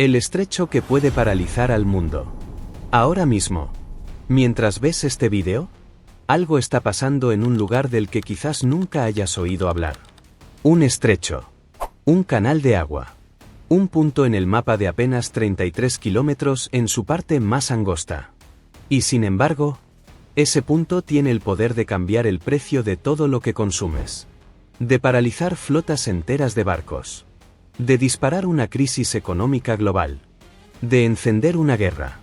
El estrecho que puede paralizar al mundo. Ahora mismo, mientras ves este vídeo, algo está pasando en un lugar del que quizás nunca hayas oído hablar. Un estrecho. Un canal de agua. Un punto en el mapa de apenas 33 kilómetros en su parte más angosta. Y sin embargo, ese punto tiene el poder de cambiar el precio de todo lo que consumes. De paralizar flotas enteras de barcos. De disparar una crisis económica global. De encender una guerra.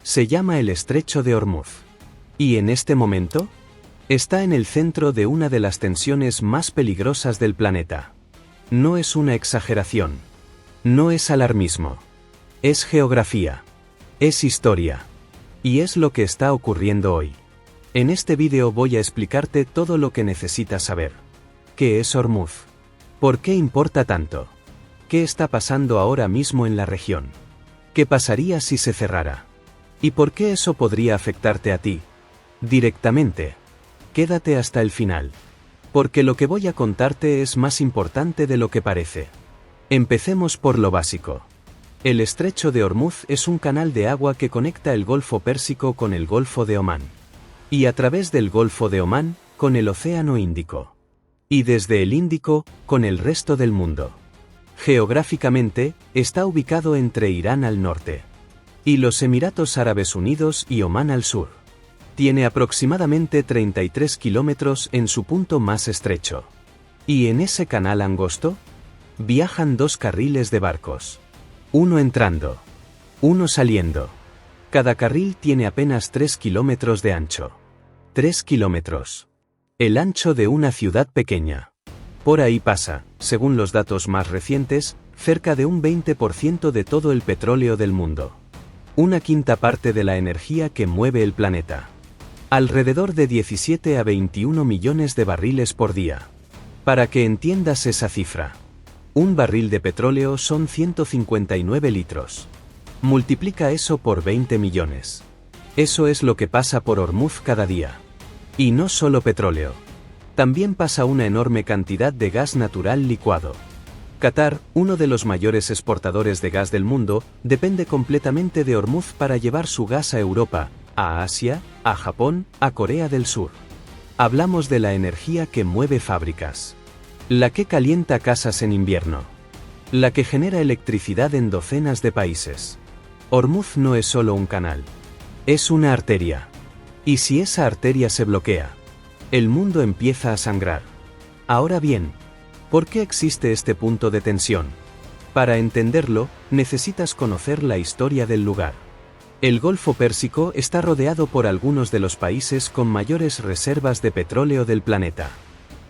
Se llama el Estrecho de Ormuz. Y en este momento, está en el centro de una de las tensiones más peligrosas del planeta. No es una exageración. No es alarmismo. Es geografía. Es historia. Y es lo que está ocurriendo hoy. En este vídeo voy a explicarte todo lo que necesitas saber. ¿Qué es Ormuz? ¿Por qué importa tanto? ¿Qué está pasando ahora mismo en la región? ¿Qué pasaría si se cerrara? ¿Y por qué eso podría afectarte a ti? Directamente. Quédate hasta el final. Porque lo que voy a contarte es más importante de lo que parece. Empecemos por lo básico. El Estrecho de Ormuz es un canal de agua que conecta el Golfo Pérsico con el Golfo de Omán. Y a través del Golfo de Omán, con el Océano Índico. Y desde el Índico, con el resto del mundo. Geográficamente, está ubicado entre Irán al norte y los Emiratos Árabes Unidos y Omán al sur. Tiene aproximadamente 33 kilómetros en su punto más estrecho. Y en ese canal angosto, viajan dos carriles de barcos. Uno entrando, uno saliendo. Cada carril tiene apenas 3 kilómetros de ancho. 3 kilómetros. El ancho de una ciudad pequeña. Por ahí pasa, según los datos más recientes, cerca de un 20% de todo el petróleo del mundo. Una quinta parte de la energía que mueve el planeta. Alrededor de 17 a 21 millones de barriles por día. Para que entiendas esa cifra. Un barril de petróleo son 159 litros. Multiplica eso por 20 millones. Eso es lo que pasa por Ormuz cada día. Y no solo petróleo. También pasa una enorme cantidad de gas natural licuado. Qatar, uno de los mayores exportadores de gas del mundo, depende completamente de Ormuz para llevar su gas a Europa, a Asia, a Japón, a Corea del Sur. Hablamos de la energía que mueve fábricas. La que calienta casas en invierno. La que genera electricidad en docenas de países. Ormuz no es solo un canal. Es una arteria. Y si esa arteria se bloquea, el mundo empieza a sangrar. Ahora bien, ¿por qué existe este punto de tensión? Para entenderlo, necesitas conocer la historia del lugar. El Golfo Pérsico está rodeado por algunos de los países con mayores reservas de petróleo del planeta.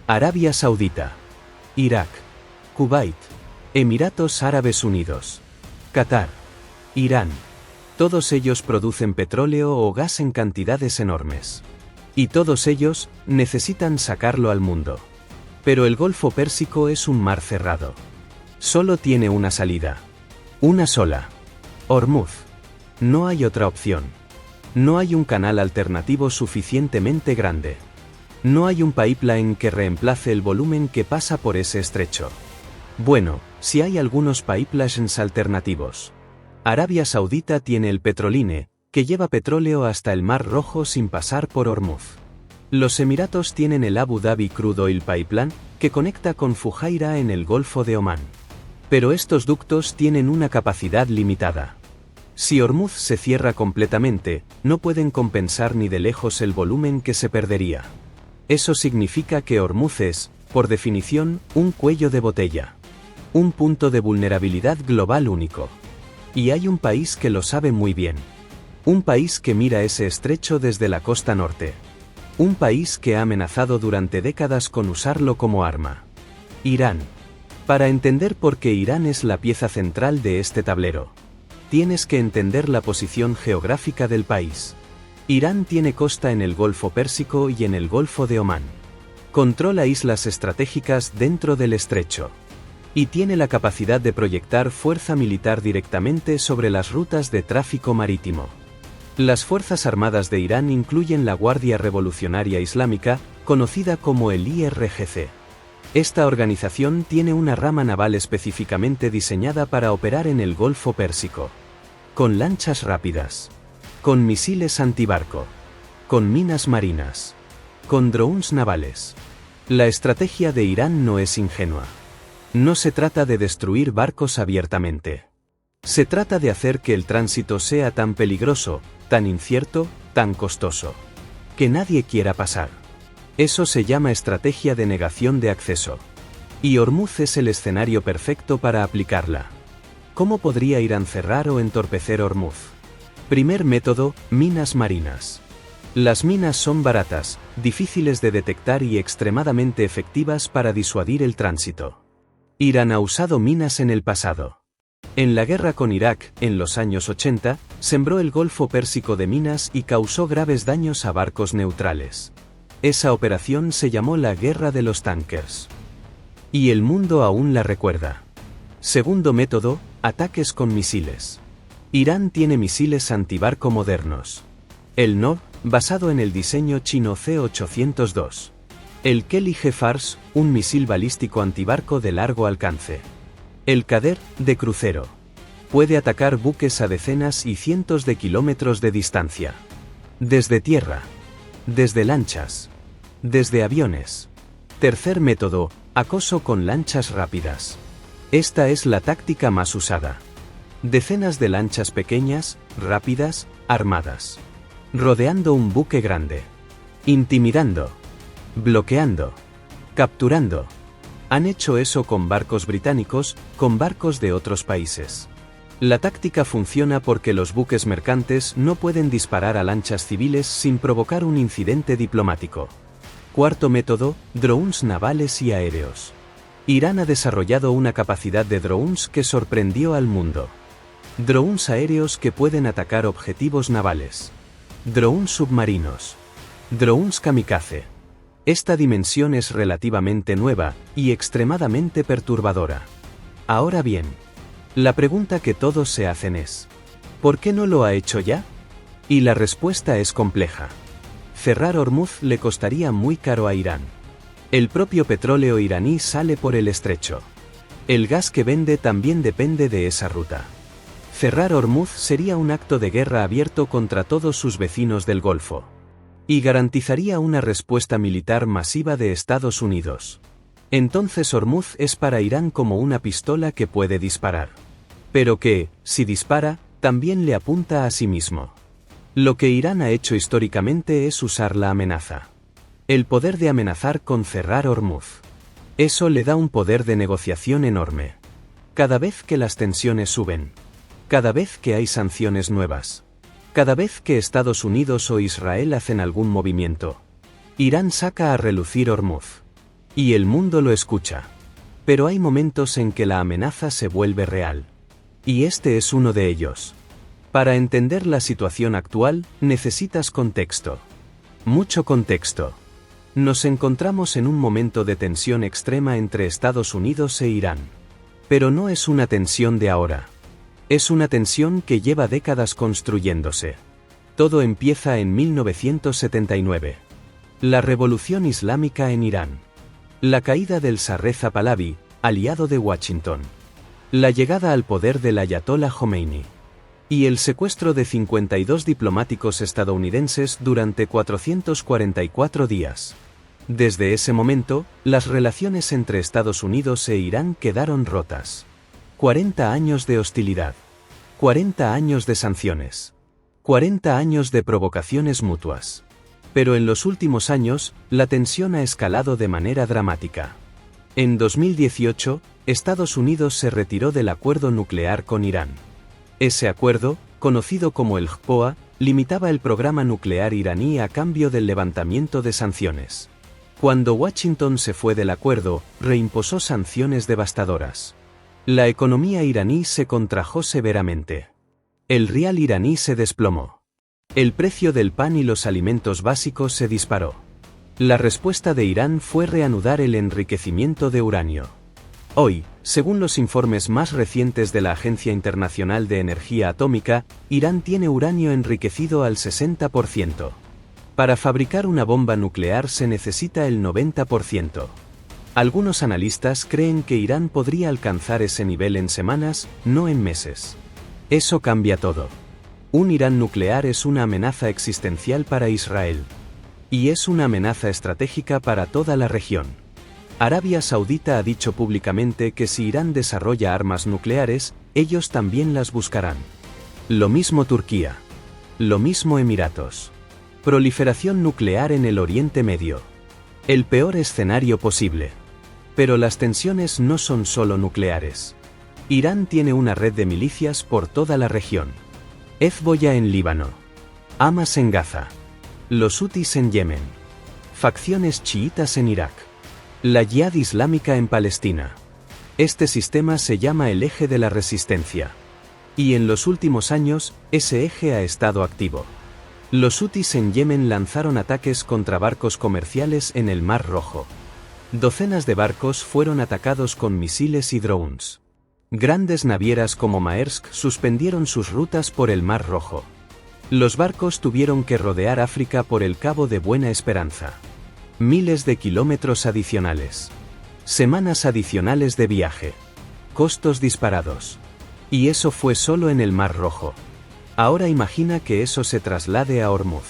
Arabia Saudita, Irak, Kuwait, Emiratos Árabes Unidos, Qatar, Irán. Todos ellos producen petróleo o gas en cantidades enormes. Y todos ellos necesitan sacarlo al mundo. Pero el Golfo Pérsico es un mar cerrado. Solo tiene una salida. Una sola. Ormuz. No hay otra opción. No hay un canal alternativo suficientemente grande. No hay un pipeline que reemplace el volumen que pasa por ese estrecho. Bueno, sí hay algunos pipelines alternativos. Arabia Saudita tiene el Petroline, que lleva petróleo hasta el Mar Rojo sin pasar por Ormuz. Los Emiratos tienen el Abu Dhabi Crude Oil Pipeline, que conecta con Fujairah en el Golfo de Omán. Pero estos ductos tienen una capacidad limitada. Si Ormuz se cierra completamente, no pueden compensar ni de lejos el volumen que se perdería. Eso significa que Ormuz es, por definición, un cuello de botella. Un punto de vulnerabilidad global único. Y hay un país que lo sabe muy bien. Un país que mira ese estrecho desde la costa norte. Un país que ha amenazado durante décadas con usarlo como arma. Irán. Para entender por qué Irán es la pieza central de este tablero, tienes que entender la posición geográfica del país. Irán tiene costa en el Golfo Pérsico y en el Golfo de Omán. Controla islas estratégicas dentro del estrecho. Y tiene la capacidad de proyectar fuerza militar directamente sobre las rutas de tráfico marítimo. Las Fuerzas Armadas de Irán incluyen la Guardia Revolucionaria Islámica, conocida como el IRGC. Esta organización tiene una rama naval específicamente diseñada para operar en el Golfo Pérsico. Con lanchas rápidas. Con misiles antibarco. Con minas marinas. Con drones navales. La estrategia de Irán no es ingenua. No se trata de destruir barcos abiertamente. Se trata de hacer que el tránsito sea tan peligroso, tan incierto, tan costoso, que nadie quiera pasar. Eso se llama estrategia de negación de acceso. Y Hormuz es el escenario perfecto para aplicarla. ¿Cómo podría Irán cerrar o entorpecer Hormuz? Primer método, minas marinas. Las minas son baratas, difíciles de detectar y extremadamente efectivas para disuadir el tránsito. Irán ha usado minas en el pasado. En la guerra con Irak, en los años 80, sembró el Golfo Pérsico de minas y causó graves daños a barcos neutrales. Esa operación se llamó la Guerra de los Tankers. Y el mundo aún la recuerda. Segundo método, ataques con misiles. Irán tiene misiles antibarco modernos. El Nob, basado en el diseño chino C-802. El Kelly-G-Fars, un misil balístico antibarco de largo alcance. El Qader, de crucero. Puede atacar buques a decenas y cientos de kilómetros de distancia. Desde tierra. Desde lanchas. Desde aviones. Tercer método, acoso con lanchas rápidas. Esta es la táctica más usada. Decenas de lanchas pequeñas, rápidas, armadas. Rodeando un buque grande. Intimidando. Bloqueando. Capturando. Han hecho eso con barcos británicos, con barcos de otros países. La táctica funciona porque los buques mercantes no pueden disparar a lanchas civiles sin provocar un incidente diplomático. Cuarto método, drones navales y aéreos. Irán ha desarrollado una capacidad de drones que sorprendió al mundo. Drones aéreos que pueden atacar objetivos navales. Drones submarinos. Drones kamikaze. Esta dimensión es relativamente nueva y extremadamente perturbadora. Ahora bien, la pregunta que todos se hacen es, ¿por qué no lo ha hecho ya? Y la respuesta es compleja. Cerrar Hormuz le costaría muy caro a Irán. El propio petróleo iraní sale por el estrecho. El gas que vende también depende de esa ruta. Cerrar Hormuz sería un acto de guerra abierto contra todos sus vecinos del Golfo. Y garantizaría una respuesta militar masiva de Estados Unidos. Entonces Hormuz es para Irán como una pistola que puede disparar. Pero que, si dispara, también le apunta a sí mismo. Lo que Irán ha hecho históricamente es usar la amenaza. El poder de amenazar con cerrar Hormuz. Eso le da un poder de negociación enorme. Cada vez que las tensiones suben. Cada vez que hay sanciones nuevas. Cada vez que Estados Unidos o Israel hacen algún movimiento. Irán saca a relucir Hormuz. Y el mundo lo escucha. Pero hay momentos en que la amenaza se vuelve real. Y este es uno de ellos. Para entender la situación actual, necesitas contexto. Mucho contexto. Nos encontramos en un momento de tensión extrema entre Estados Unidos e Irán. Pero no es una tensión de ahora. Es una tensión que lleva décadas construyéndose. Todo empieza en 1979. La Revolución Islámica en Irán. La caída del Shah Reza Pahlavi, aliado de Washington. La llegada al poder del Ayatollah Khomeini. Y el secuestro de 52 diplomáticos estadounidenses durante 444 días. Desde ese momento, las relaciones entre Estados Unidos e Irán quedaron rotas. 40 años de hostilidad. 40 años de sanciones. 40 años de provocaciones mutuas. Pero en los últimos años, la tensión ha escalado de manera dramática. En 2018, Estados Unidos se retiró del acuerdo nuclear con Irán. Ese acuerdo, conocido como el JPOA, limitaba el programa nuclear iraní a cambio del levantamiento de sanciones. Cuando Washington se fue del acuerdo, reimpuso sanciones devastadoras. La economía iraní se contrajo severamente. El rial iraní se desplomó. El precio del pan y los alimentos básicos se disparó. La respuesta de Irán fue reanudar el enriquecimiento de uranio. Hoy, según los informes más recientes de la Agencia Internacional de Energía Atómica, Irán tiene uranio enriquecido al 60%. Para fabricar una bomba nuclear se necesita el 90%. Algunos analistas creen que Irán podría alcanzar ese nivel en semanas, no en meses. Eso cambia todo. Un Irán nuclear es una amenaza existencial para Israel. Y es una amenaza estratégica para toda la región. Arabia Saudita ha dicho públicamente que si Irán desarrolla armas nucleares, ellos también las buscarán. Lo mismo Turquía. Lo mismo Emiratos. Proliferación nuclear en el Oriente Medio. El peor escenario posible. Pero las tensiones no son solo nucleares. Irán tiene una red de milicias por toda la región. Hezbollah en Líbano. Hamas en Gaza. Los hutis en Yemen. Facciones chiitas en Irak. La Yihad Islámica en Palestina. Este sistema se llama el eje de la resistencia. Y en los últimos años, ese eje ha estado activo. Los hutis en Yemen lanzaron ataques contra barcos comerciales en el Mar Rojo. Docenas de barcos fueron atacados con misiles y drones. Grandes navieras como Maersk suspendieron sus rutas por el Mar Rojo. Los barcos tuvieron que rodear África por el Cabo de Buena Esperanza. Miles de kilómetros adicionales. Semanas adicionales de viaje. Costos disparados. Y eso fue solo en el Mar Rojo. Ahora imagina que eso se traslade a Hormuz.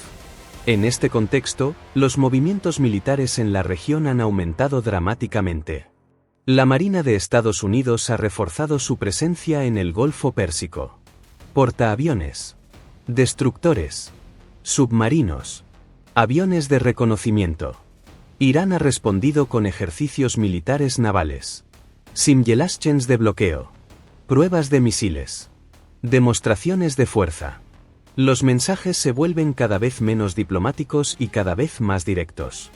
En este contexto, los movimientos militares en la región han aumentado dramáticamente. La Marina de Estados Unidos ha reforzado su presencia en el Golfo Pérsico. Portaaviones. Destructores. Submarinos. Aviones de reconocimiento. Irán ha respondido con ejercicios militares navales. Simulacros de bloqueo. Pruebas de misiles. Demostraciones de fuerza. Los mensajes se vuelven cada vez menos diplomáticos y cada vez más directos.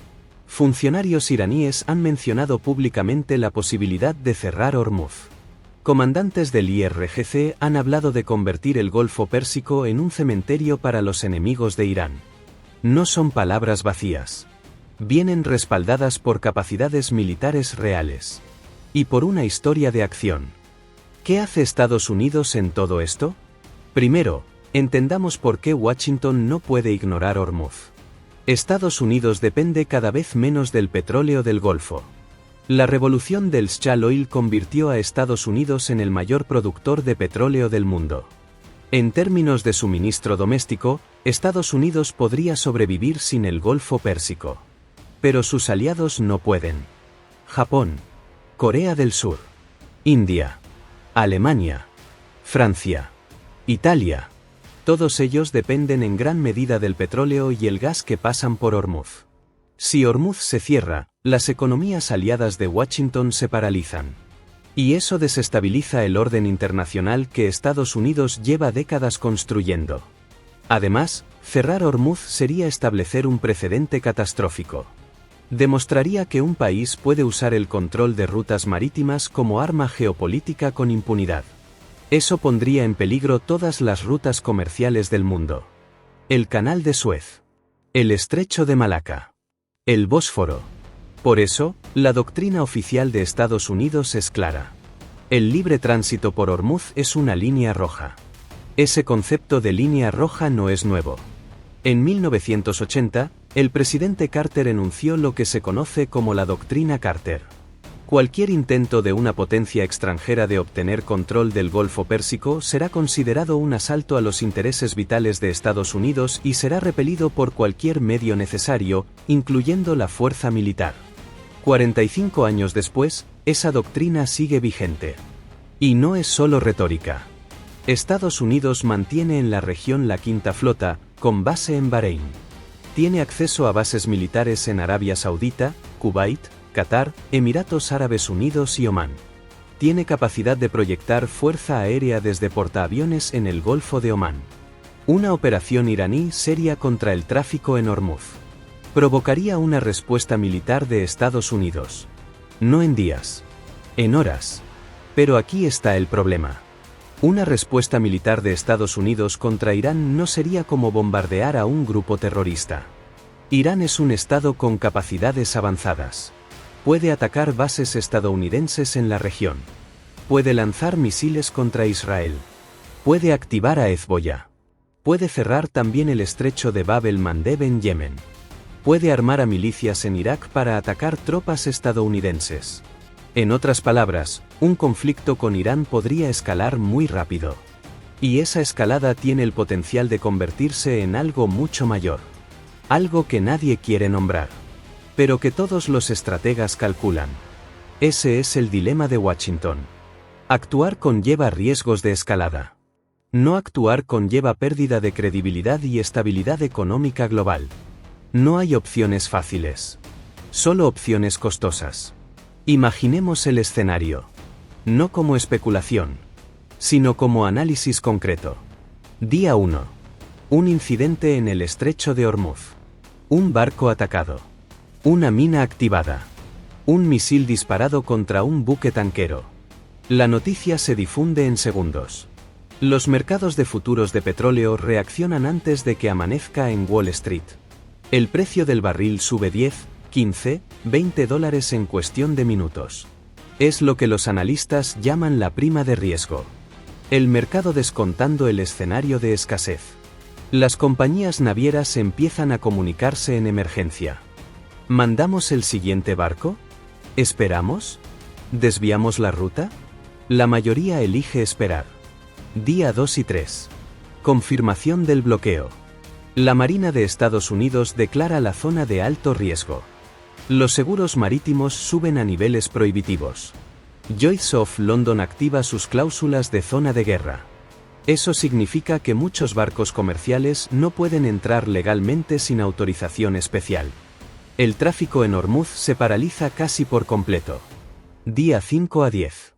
Funcionarios iraníes han mencionado públicamente la posibilidad de cerrar Hormuz. Comandantes del IRGC han hablado de convertir el Golfo Pérsico en un cementerio para los enemigos de Irán. No son palabras vacías. Vienen respaldadas por capacidades militares reales. Y por una historia de acción. ¿Qué hace Estados Unidos en todo esto? Primero, entendamos por qué Washington no puede ignorar Hormuz. Estados Unidos depende cada vez menos del petróleo del Golfo. La revolución del Shale Oil convirtió a Estados Unidos en el mayor productor de petróleo del mundo. En términos de suministro doméstico, Estados Unidos podría sobrevivir sin el Golfo Pérsico. Pero sus aliados no pueden. Japón, Corea del Sur, India, Alemania, Francia, Italia. Todos ellos dependen en gran medida del petróleo y el gas que pasan por Hormuz. Si Hormuz se cierra, las economías aliadas de Washington se paralizan. Y eso desestabiliza el orden internacional que Estados Unidos lleva décadas construyendo. Además, cerrar Hormuz sería establecer un precedente catastrófico. Demostraría que un país puede usar el control de rutas marítimas como arma geopolítica con impunidad. Eso pondría en peligro todas las rutas comerciales del mundo. El Canal de Suez. El Estrecho de Malaca. El Bósforo. Por eso, la doctrina oficial de Estados Unidos es clara. El libre tránsito por Hormuz es una línea roja. Ese concepto de línea roja no es nuevo. En 1980, el presidente Carter enunció lo que se conoce como la doctrina Carter. Cualquier intento de una potencia extranjera de obtener control del Golfo Pérsico será considerado un asalto a los intereses vitales de Estados Unidos y será repelido por cualquier medio necesario, incluyendo la fuerza militar. 45 años después, esa doctrina sigue vigente. Y no es solo retórica. Estados Unidos mantiene en la región la Quinta Flota, con base en Bahrein. Tiene acceso a bases militares en Arabia Saudita, Kuwait, Qatar, Emiratos Árabes Unidos y Omán. Tiene capacidad de proyectar fuerza aérea desde portaaviones en el Golfo de Omán. Una operación iraní seria contra el tráfico en Hormuz provocaría una respuesta militar de Estados Unidos. No en días. En horas. Pero aquí está el problema. Una respuesta militar de Estados Unidos contra Irán no sería como bombardear a un grupo terrorista. Irán es un estado con capacidades avanzadas. Puede atacar bases estadounidenses en la región. Puede lanzar misiles contra Israel. Puede activar a Hezbollah. Puede cerrar también el estrecho de Bab el Mandeb en Yemen. Puede armar a milicias en Irak para atacar tropas estadounidenses. En otras palabras, un conflicto con Irán podría escalar muy rápido. Y esa escalada tiene el potencial de convertirse en algo mucho mayor. Algo que nadie quiere nombrar. Pero que todos los estrategas calculan. Ese es el dilema de Washington. Actuar conlleva riesgos de escalada. No actuar conlleva pérdida de credibilidad y estabilidad económica global. No hay opciones fáciles. Solo opciones costosas. Imaginemos el escenario. No como especulación, sino como análisis concreto. Día 1. Un incidente en el estrecho de Hormuz. Un barco atacado. Una mina activada. Un misil disparado contra un buque tanquero. La noticia se difunde en segundos. Los mercados de futuros de petróleo reaccionan antes de que amanezca en Wall Street. El precio del barril sube 10, 15, 20 dólares en cuestión de minutos. Es lo que los analistas llaman la prima de riesgo. El mercado descontando el escenario de escasez. Las compañías navieras empiezan a comunicarse en emergencia. ¿Mandamos el siguiente barco? ¿Esperamos? ¿Desviamos la ruta? La mayoría elige esperar. Día 2 y 3. Confirmación del bloqueo. La Marina de Estados Unidos declara la zona de alto riesgo. Los seguros marítimos suben a niveles prohibitivos. Lloyd's of London activa sus cláusulas de zona de guerra. Eso significa que muchos barcos comerciales no pueden entrar legalmente sin autorización especial. El tráfico en Hormuz se paraliza casi por completo. Día 5 a 10.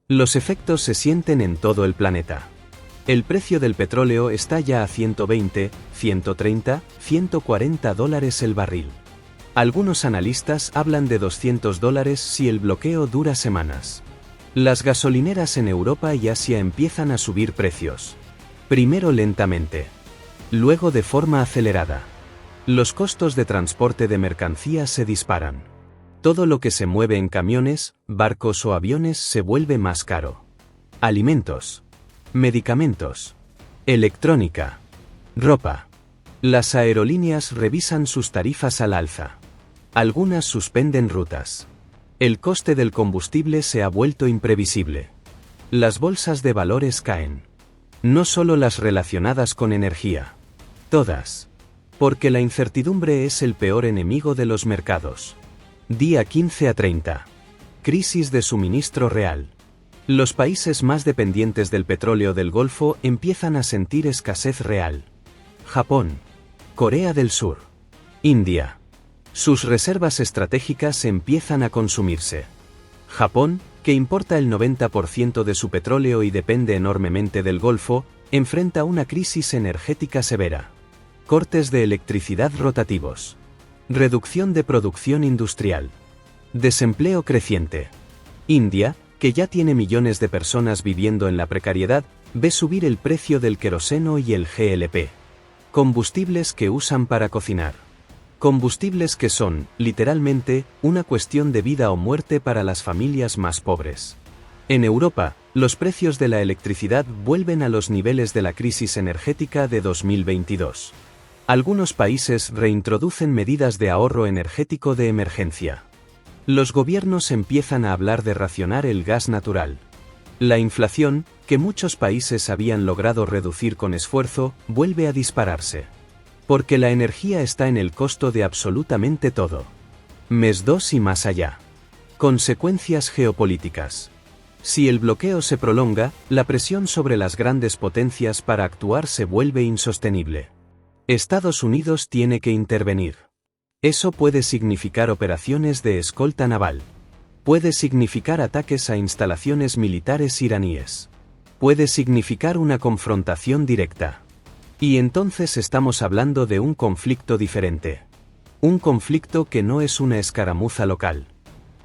Los efectos se sienten en todo el planeta. El precio del petróleo está ya a 120, 130, 140 dólares el barril. Algunos analistas hablan de 200 dólares si el bloqueo dura semanas. Las gasolineras en Europa y Asia empiezan a subir precios. Primero lentamente. Luego de forma acelerada. Los costos de transporte de mercancías se disparan. Todo lo que se mueve en camiones, barcos o aviones se vuelve más caro. Alimentos. Medicamentos. Electrónica. Ropa. Las aerolíneas revisan sus tarifas al alza. Algunas suspenden rutas. El coste del combustible se ha vuelto imprevisible. Las bolsas de valores caen. No solo las relacionadas con energía. Todas. Porque la incertidumbre es el peor enemigo de los mercados. Día 15 a 30. Crisis de suministro real. Los países más dependientes del petróleo del Golfo empiezan a sentir escasez real. Japón. Corea del Sur. India. Sus reservas estratégicas empiezan a consumirse. Japón, que importa el 90% de su petróleo y depende enormemente del Golfo, enfrenta una crisis energética severa. Cortes de electricidad rotativos. Reducción de producción industrial. Desempleo creciente. India, que ya tiene millones de personas viviendo en la precariedad, ve subir el precio del queroseno y el GLP. Combustibles que usan para cocinar. Combustibles que son, literalmente, una cuestión de vida o muerte para las familias más pobres. En Europa, los precios de la electricidad vuelven a los niveles de la crisis energética de 2022. Algunos países reintroducen medidas de ahorro energético de emergencia. Los gobiernos empiezan a hablar de racionar el gas natural. La inflación, que muchos países habían logrado reducir con esfuerzo, vuelve a dispararse. Porque la energía está en el costo de absolutamente todo. Mes 2 y más allá. Consecuencias geopolíticas. Si el bloqueo se prolonga, la presión sobre las grandes potencias para actuar se vuelve insostenible. Estados Unidos tiene que intervenir. Eso puede significar operaciones de escolta naval. Puede significar ataques a instalaciones militares iraníes. Puede significar una confrontación directa. Y entonces estamos hablando de un conflicto diferente. Un conflicto que no es una escaramuza local,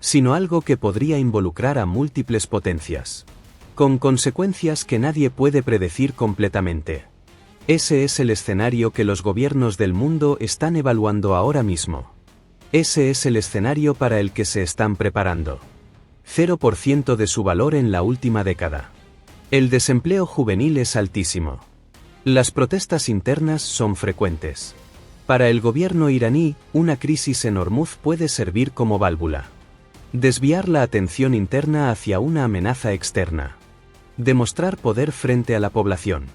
sino algo que podría involucrar a múltiples potencias. Con consecuencias que nadie puede predecir completamente. Ese es el escenario que los gobiernos del mundo están evaluando ahora mismo. Ese es el escenario para el que se están preparando. 0% de su valor en la última década. El desempleo juvenil es altísimo. Las protestas internas son frecuentes. Para el gobierno iraní, una crisis en Hormuz puede servir como válvula. Desviar la atención interna hacia una amenaza externa. Demostrar poder frente a la población.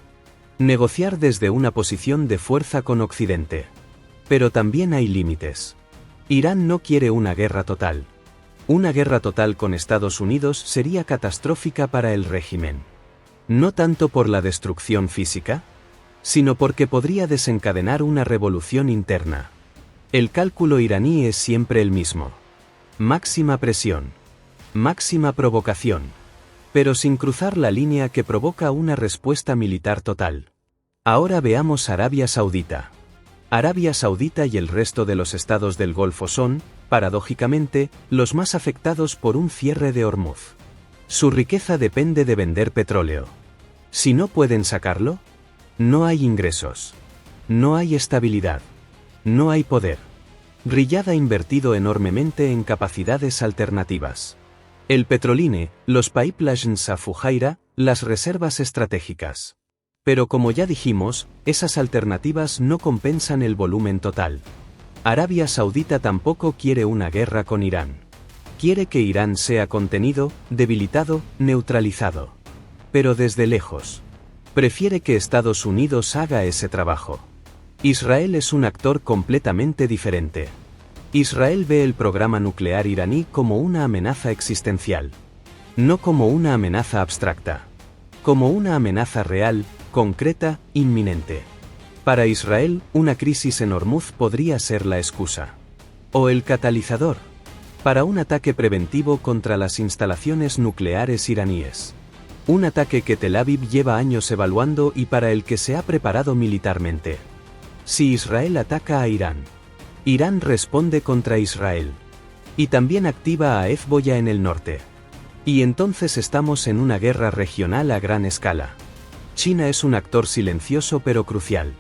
Negociar desde una posición de fuerza con Occidente. Pero también hay límites. Irán no quiere una guerra total. Una guerra total con Estados Unidos sería catastrófica para el régimen. No tanto por la destrucción física, sino porque podría desencadenar una revolución interna. El cálculo iraní es siempre el mismo. Máxima presión. Máxima provocación. Pero sin cruzar la línea que provoca una respuesta militar total. Ahora veamos Arabia Saudita. Arabia Saudita y el resto de los estados del Golfo son, paradójicamente, los más afectados por un cierre de Hormuz. Su riqueza depende de vender petróleo. Si no pueden sacarlo, no hay ingresos. No hay estabilidad. No hay poder. Riyad ha invertido enormemente en capacidades alternativas. El petroline, los pipelines a Fujairah, las reservas estratégicas. Pero como ya dijimos, esas alternativas no compensan el volumen total. Arabia Saudita tampoco quiere una guerra con Irán. Quiere que Irán sea contenido, debilitado, neutralizado. Pero desde lejos. Prefiere que Estados Unidos haga ese trabajo. Israel es un actor completamente diferente. Israel ve el programa nuclear iraní como una amenaza existencial. No como una amenaza abstracta. Como una amenaza real, concreta, inminente. Para Israel, una crisis en Hormuz podría ser la excusa. O el catalizador. Para un ataque preventivo contra las instalaciones nucleares iraníes. Un ataque que Tel Aviv lleva años evaluando y para el que se ha preparado militarmente. Si Israel ataca a Irán, Irán responde contra Israel. Y también activa a Hezbollah en el norte. Y entonces estamos en una guerra regional a gran escala. China es un actor silencioso pero crucial.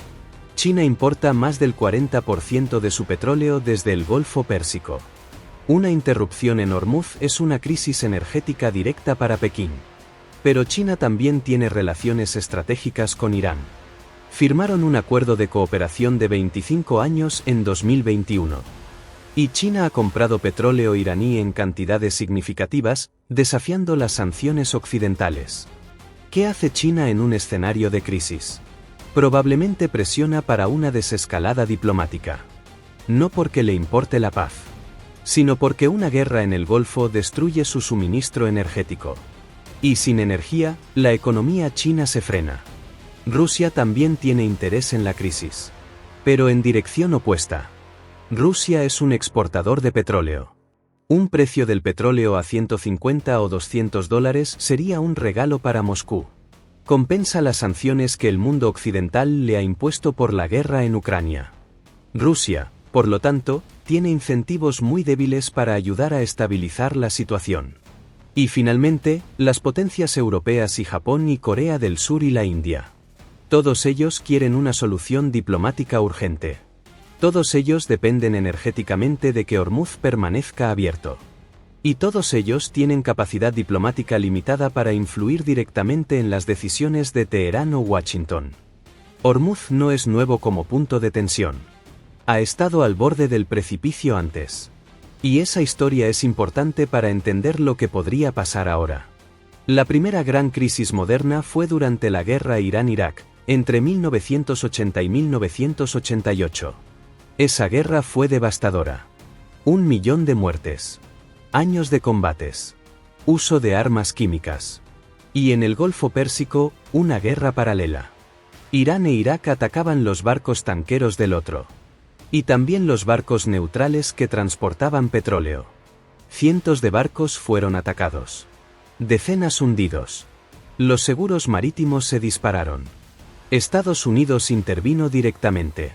China importa más del 40% de su petróleo desde el Golfo Pérsico. Una interrupción en Hormuz es una crisis energética directa para Pekín. Pero China también tiene relaciones estratégicas con Irán. Firmaron un acuerdo de cooperación de 25 años en 2021. Y China ha comprado petróleo iraní en cantidades significativas, desafiando las sanciones occidentales. ¿Qué hace China en un escenario de crisis? Probablemente presiona para una desescalada diplomática. No porque le importe la paz, sino porque una guerra en el Golfo destruye su suministro energético. Y sin energía, la economía china se frena. Rusia también tiene interés en la crisis. Pero en dirección opuesta. Rusia es un exportador de petróleo. Un precio del petróleo a 150 o 200 dólares sería un regalo para Moscú. Compensa las sanciones que el mundo occidental le ha impuesto por la guerra en Ucrania. Rusia, por lo tanto, tiene incentivos muy débiles para ayudar a estabilizar la situación. Y finalmente, las potencias europeas y Japón y Corea del Sur y la India. Todos ellos quieren una solución diplomática urgente. Todos ellos dependen energéticamente de que Hormuz permanezca abierto. Y todos ellos tienen capacidad diplomática limitada para influir directamente en las decisiones de Teherán o Washington. Hormuz no es nuevo como punto de tensión. Ha estado al borde del precipicio antes. Y esa historia es importante para entender lo que podría pasar ahora. La primera gran crisis moderna fue durante la guerra Irán-Irak, entre 1980 y 1988. Esa guerra fue devastadora. 1 millón de muertes. Años de combates. Uso de armas químicas. Y en el Golfo Pérsico, una guerra paralela. Irán e Irak atacaban los barcos tanqueros del otro. Y también los barcos neutrales que transportaban petróleo. Cientos de barcos fueron atacados. Decenas hundidos. Los seguros marítimos se dispararon. Estados Unidos intervino directamente.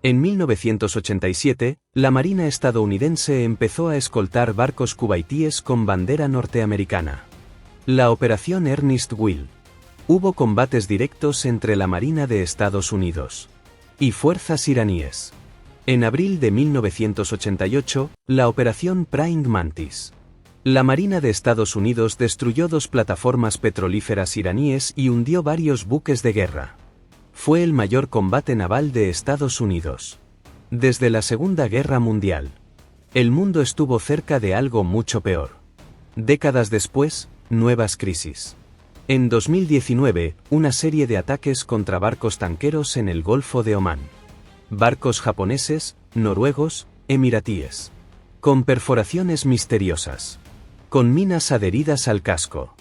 En 1987, la Marina estadounidense empezó a escoltar barcos cubaitíes con bandera norteamericana. La Operación Ernest Will. Hubo combates directos entre la Marina de Estados Unidos y fuerzas iraníes. En abril de 1988, la Operación Praying Mantis. La Marina de Estados Unidos destruyó 2 plataformas petrolíferas iraníes y hundió varios buques de guerra. Fue el mayor combate naval de Estados Unidos. Desde la Segunda Guerra Mundial, el mundo estuvo cerca de algo mucho peor. Décadas después, nuevas crisis. En 2019, una serie de ataques contra barcos tanqueros en el Golfo de Omán. Barcos japoneses, noruegos, emiratíes. Con perforaciones misteriosas. Con minas adheridas al casco.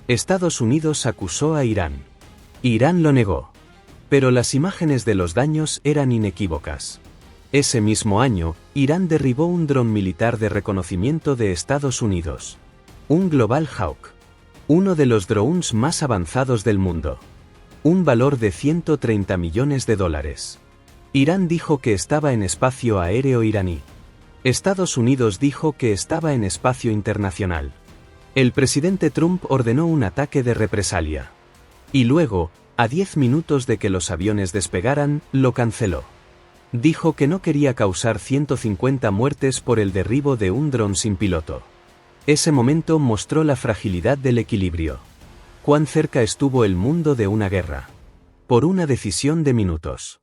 Estados Unidos acusó a Irán. Irán lo negó. Pero las imágenes de los daños eran inequívocas. Ese mismo año, Irán derribó un dron militar de reconocimiento de Estados Unidos. Un Global Hawk. Uno de los drones más avanzados del mundo. Un valor de $130 millones. Irán dijo que estaba en espacio aéreo iraní. Estados Unidos dijo que estaba en espacio internacional. El presidente Trump ordenó un ataque de represalia. Y luego, a 10 minutos de que los aviones despegaran, lo canceló. Dijo que no quería causar 150 muertes por el derribo de un dron sin piloto. Ese momento mostró la fragilidad del equilibrio. Cuán cerca estuvo el mundo de una guerra. Por una decisión de minutos.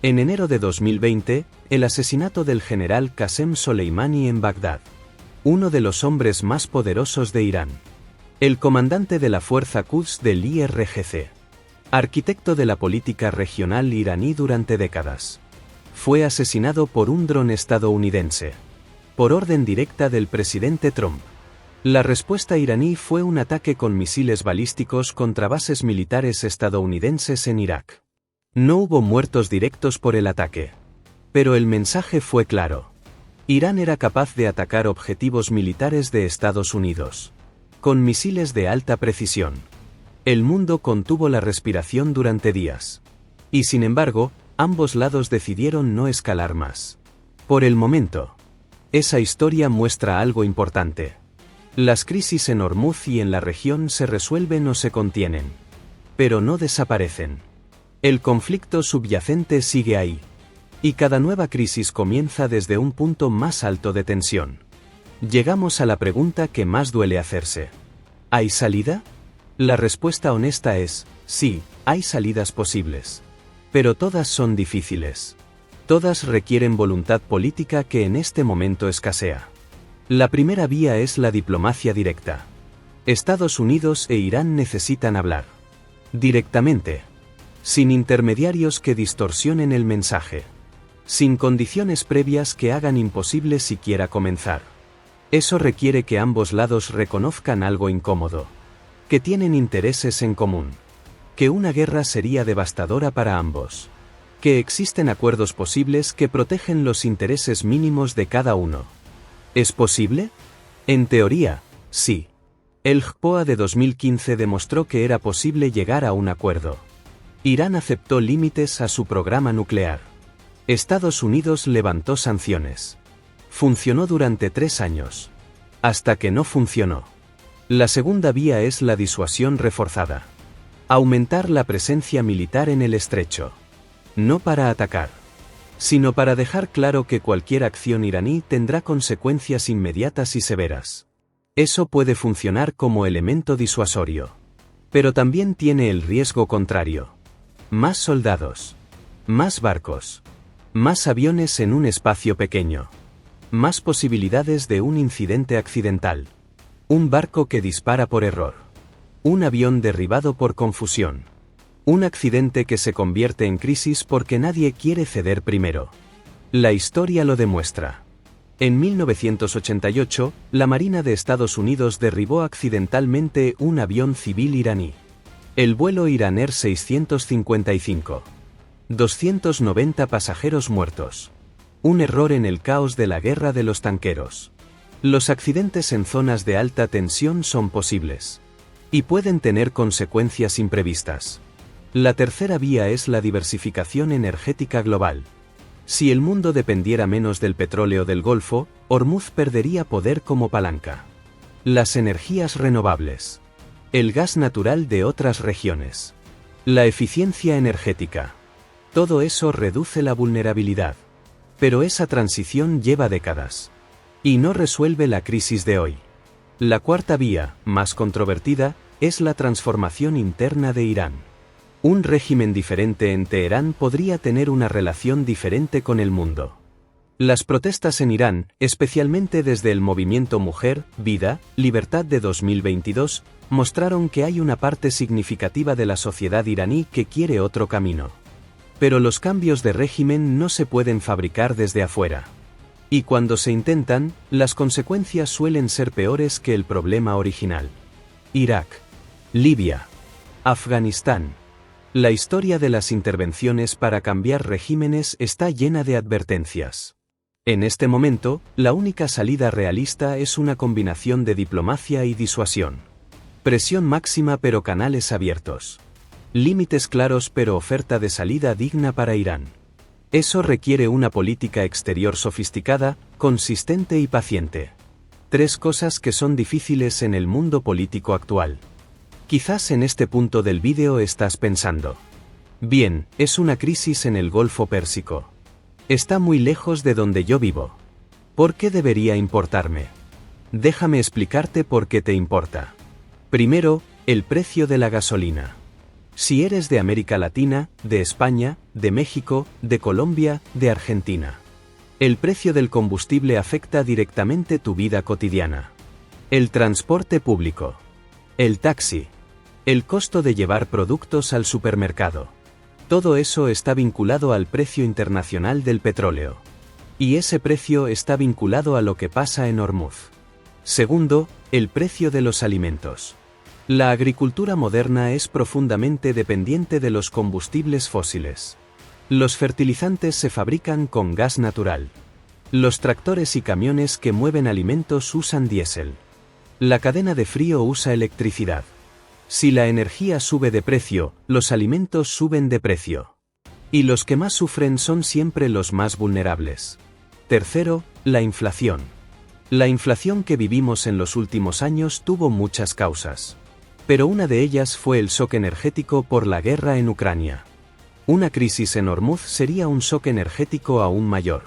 En enero de 2020, el asesinato del general Qasem Soleimani en Bagdad. Uno de los hombres más poderosos de Irán. El comandante de la fuerza Quds del IRGC. Arquitecto de la política regional iraní durante décadas. Fue asesinado por un dron estadounidense. Por orden directa del presidente Trump. La respuesta iraní fue un ataque con misiles balísticos contra bases militares estadounidenses en Irak. No hubo muertos directos por el ataque. Pero el mensaje fue claro. Irán era capaz de atacar objetivos militares de Estados Unidos. Con misiles de alta precisión. El mundo contuvo la respiración durante días. Y sin embargo, ambos lados decidieron no escalar más. Por el momento. Esa historia muestra algo importante. Las crisis en Hormuz y en la región se resuelven o se contienen. Pero no desaparecen. El conflicto subyacente sigue ahí. Y cada nueva crisis comienza desde un punto más alto de tensión. Llegamos a la pregunta que más duele hacerse. ¿Hay salida? La respuesta honesta es, sí, hay salidas posibles. Pero todas son difíciles. Todas requieren voluntad política que en este momento escasea. La primera vía es la diplomacia directa. Estados Unidos e Irán necesitan hablar. Directamente. Sin intermediarios que distorsionen el mensaje. Sin condiciones previas que hagan imposible siquiera comenzar. Eso requiere que ambos lados reconozcan algo incómodo. Que tienen intereses en común. Que una guerra sería devastadora para ambos. Que existen acuerdos posibles que protegen los intereses mínimos de cada uno. ¿Es posible? En teoría, sí. El JPOA de 2015 demostró que era posible llegar a un acuerdo. Irán aceptó límites a su programa nuclear. Estados Unidos levantó sanciones. Funcionó durante 3 años. Hasta que no funcionó. La segunda vía es la disuasión reforzada. Aumentar la presencia militar en el estrecho. No para atacar. Sino para dejar claro que cualquier acción iraní tendrá consecuencias inmediatas y severas. Eso puede funcionar como elemento disuasorio. Pero también tiene el riesgo contrario. Más soldados. Más barcos. Más aviones en un espacio pequeño. Más posibilidades de un incidente accidental. Un barco que dispara por error. Un avión derribado por confusión. Un accidente que se convierte en crisis porque nadie quiere ceder primero. La historia lo demuestra. En 1988, la Marina de Estados Unidos derribó accidentalmente un avión civil iraní. El vuelo Iran Air 655. 290 pasajeros muertos. Un error en el caos de la guerra de los tanqueros. Los accidentes en zonas de alta tensión son posibles. Y pueden tener consecuencias imprevistas. La tercera vía es la diversificación energética global. Si el mundo dependiera menos del petróleo del Golfo, Hormuz perdería poder como palanca. Las energías renovables. El gas natural de otras regiones. La eficiencia energética. Todo eso reduce la vulnerabilidad. Pero esa transición lleva décadas. Y no resuelve la crisis de hoy. La cuarta vía, más controvertida, es la transformación interna de Irán. Un régimen diferente en Teherán podría tener una relación diferente con el mundo. Las protestas en Irán, especialmente desde el movimiento Mujer, Vida, Libertad de 2022, mostraron que hay una parte significativa de la sociedad iraní que quiere otro camino. Pero los cambios de régimen no se pueden fabricar desde afuera. Y cuando se intentan, las consecuencias suelen ser peores que el problema original. Irak, Libia, Afganistán. La historia de las intervenciones para cambiar regímenes está llena de advertencias. En este momento, la única salida realista es una combinación de diplomacia y disuasión. Presión máxima pero canales abiertos. Límites claros pero oferta de salida digna para Irán. Eso requiere una política exterior sofisticada, consistente y paciente. 3 cosas que son difíciles en el mundo político actual. Quizás en este punto del vídeo estás pensando: bien, es una crisis en el Golfo Pérsico. Está muy lejos de donde yo vivo. ¿Por qué debería importarme? Déjame explicarte por qué te importa. Primero, el precio de la gasolina. Si eres de América Latina, de España, de México, de Colombia, de Argentina, el precio del combustible afecta directamente tu vida cotidiana. El transporte público, el taxi, el costo de llevar productos al supermercado. Todo eso está vinculado al precio internacional del petróleo. Y ese precio está vinculado a lo que pasa en Hormuz. Segundo, el precio de los alimentos. La agricultura moderna es profundamente dependiente de los combustibles fósiles. Los fertilizantes se fabrican con gas natural. Los tractores y camiones que mueven alimentos usan diésel. La cadena de frío usa electricidad. Si la energía sube de precio, los alimentos suben de precio. Y los que más sufren son siempre los más vulnerables. Tercero, la inflación. La inflación que vivimos en los últimos años tuvo muchas causas. Pero una de ellas fue el shock energético por la guerra en Ucrania. Una crisis en Hormuz sería un shock energético aún mayor.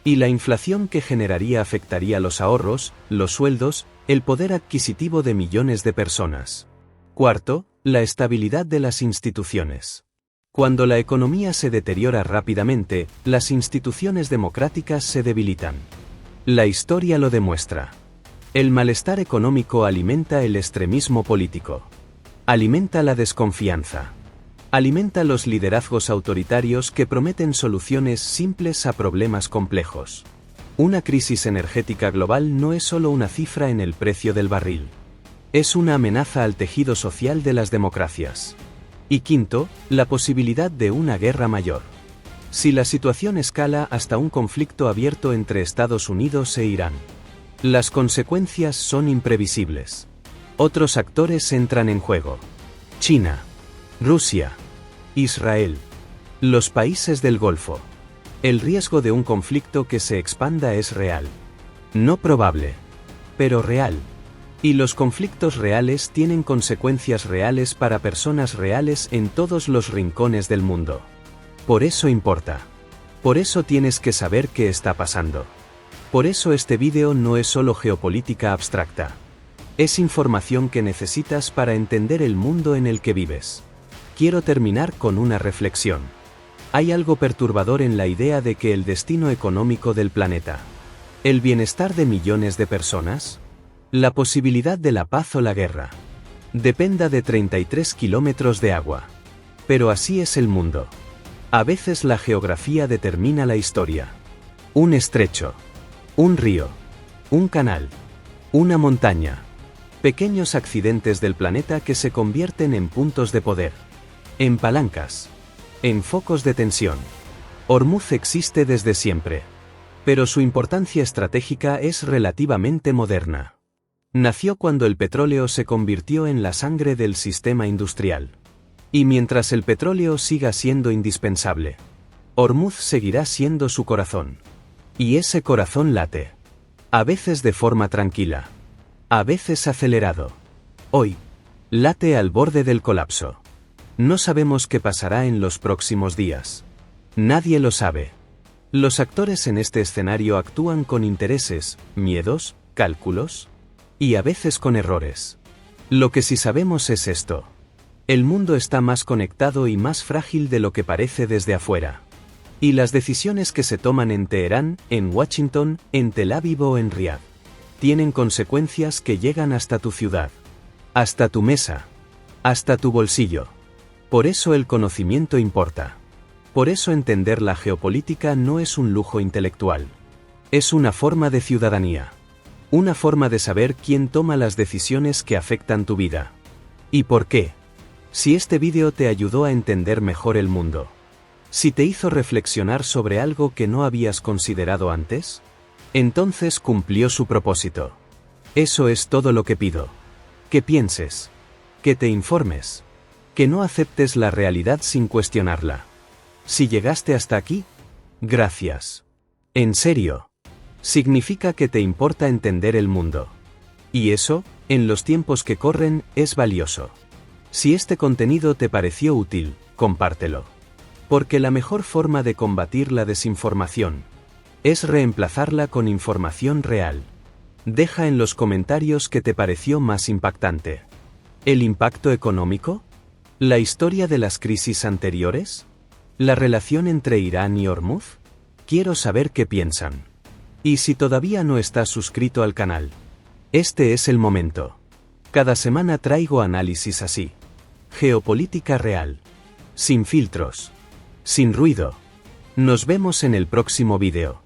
Y la inflación que generaría afectaría los ahorros, los sueldos, el poder adquisitivo de millones de personas. Cuarto, la estabilidad de las instituciones. Cuando la economía se deteriora rápidamente, las instituciones democráticas se debilitan. La historia lo demuestra. El malestar económico alimenta el extremismo político. Alimenta la desconfianza. Alimenta los liderazgos autoritarios que prometen soluciones simples a problemas complejos. Una crisis energética global no es solo una cifra en el precio del barril. Es una amenaza al tejido social de las democracias. Y quinto, la posibilidad de una guerra mayor. Si la situación escala hasta un conflicto abierto entre Estados Unidos e Irán, las consecuencias son imprevisibles. Otros actores entran en juego. China, Rusia, Israel, los países del Golfo. El riesgo de un conflicto que se expanda es real. No probable, pero real. Y los conflictos reales tienen consecuencias reales para personas reales en todos los rincones del mundo. Por eso importa. Por eso tienes que saber qué está pasando. Por eso este vídeo no es solo geopolítica abstracta. Es información que necesitas para entender el mundo en el que vives. Quiero terminar con una reflexión. Hay algo perturbador en la idea de que el destino económico del planeta, el bienestar de millones de personas, la posibilidad de la paz o la guerra, dependa de 33 kilómetros de agua. Pero así es el mundo. A veces la geografía determina la historia. Un estrecho, un río, un canal, una montaña. Pequeños accidentes del planeta que se convierten en puntos de poder, en palancas, en focos de tensión. Hormuz existe desde siempre. Pero su importancia estratégica es relativamente moderna. Nació cuando el petróleo se convirtió en la sangre del sistema industrial. Y mientras el petróleo siga siendo indispensable, Hormuz seguirá siendo su corazón. Y ese corazón late. A veces de forma tranquila. A veces acelerado. Hoy, late al borde del colapso. No sabemos qué pasará en los próximos días. Nadie lo sabe. Los actores en este escenario actúan con intereses, miedos, cálculos, y a veces con errores. Lo que sí sabemos es esto. El mundo está más conectado y más frágil de lo que parece desde afuera. Y las decisiones que se toman en Teherán, en Washington, en Tel Aviv o en Riad, tienen consecuencias que llegan hasta tu ciudad, hasta tu mesa, hasta tu bolsillo. Por eso el conocimiento importa. Por eso entender la geopolítica no es un lujo intelectual. Es una forma de ciudadanía. Una forma de saber quién toma las decisiones que afectan tu vida. ¿Y por qué? Si este vídeo te ayudó a entender mejor el mundo. Si te hizo reflexionar sobre algo que no habías considerado antes, entonces cumplió su propósito. Eso es todo lo que pido. Que pienses. Que te informes. Que no aceptes la realidad sin cuestionarla. Si llegaste hasta aquí, gracias. En serio. Significa que te importa entender el mundo. Y eso, en los tiempos que corren, es valioso. Si este contenido te pareció útil, compártelo. Porque la mejor forma de combatir la desinformación es reemplazarla con información real. Deja en los comentarios qué te pareció más impactante. ¿El impacto económico? ¿La historia de las crisis anteriores? ¿La relación entre Irán y Hormuz? Quiero saber qué piensan. Y si todavía no estás suscrito al canal, este es el momento. Cada semana traigo análisis así. Geopolítica real. Sin filtros. Sin ruido. Nos vemos en el próximo vídeo.